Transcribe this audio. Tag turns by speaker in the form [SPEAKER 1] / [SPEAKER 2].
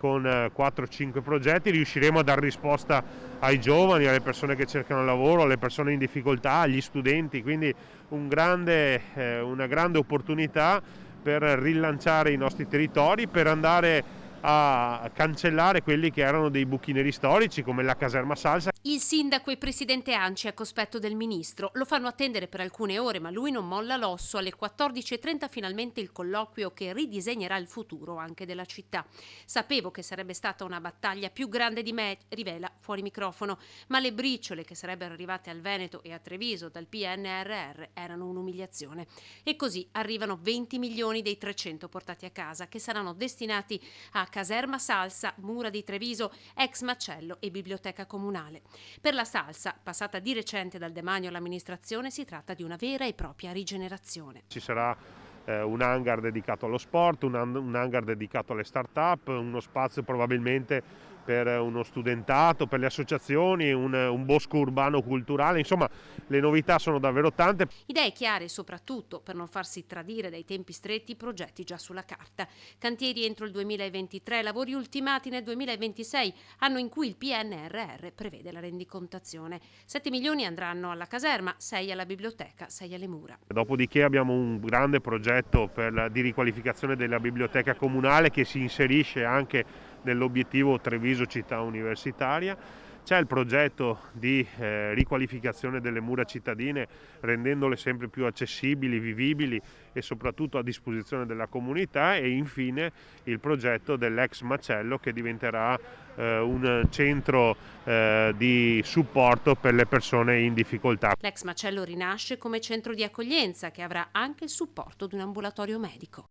[SPEAKER 1] con 4-5 progetti riusciremo a dare risposta ai giovani, alle persone che cercano lavoro, alle persone in difficoltà, agli studenti, quindi una grande opportunità per rilanciare i nostri territori, per andare a cancellare quelli che erano dei buchi neri storici come la caserma Salsa.
[SPEAKER 2] Il sindaco e presidente ANCI a cospetto del ministro lo fanno attendere per alcune ore, ma lui non molla l'osso. Alle 14:30 finalmente il colloquio che ridisegnerà il futuro anche della città. Sapevo che sarebbe stata una battaglia più grande di me, rivela fuori microfono, ma le briciole che sarebbero arrivate al Veneto e a Treviso dal PNRR erano un'umiliazione. E così arrivano 20 milioni dei 300 portati a casa, che saranno destinati a caserma Salsa, Mura di Treviso, ex macello e biblioteca comunale. Per la Salsa, passata di recente dal demanio all'amministrazione, si tratta di una vera e propria rigenerazione.
[SPEAKER 1] Ci sarà un hangar dedicato allo sport, un hangar dedicato alle start-up, uno spazio probabilmente per uno studentato, per le associazioni, un bosco urbano culturale, insomma le novità sono davvero tante.
[SPEAKER 2] Idee chiare soprattutto per non farsi tradire dai tempi stretti, progetti già sulla carta. Cantieri entro il 2023, lavori ultimati nel 2026, anno in cui il PNRR prevede la rendicontazione. 7 milioni andranno alla caserma, 6 alla biblioteca, 6 alle mura.
[SPEAKER 1] Dopodiché abbiamo un grande progetto di riqualificazione della biblioteca comunale che si inserisce anche nell'obiettivo Treviso città universitaria. C'è il progetto di riqualificazione delle mura cittadine rendendole sempre più accessibili, vivibili e soprattutto a disposizione della comunità, e infine il progetto dell'ex macello che diventerà un centro di supporto per le persone in difficoltà.
[SPEAKER 2] L'ex macello rinasce come centro di accoglienza che avrà anche il supporto di un ambulatorio medico.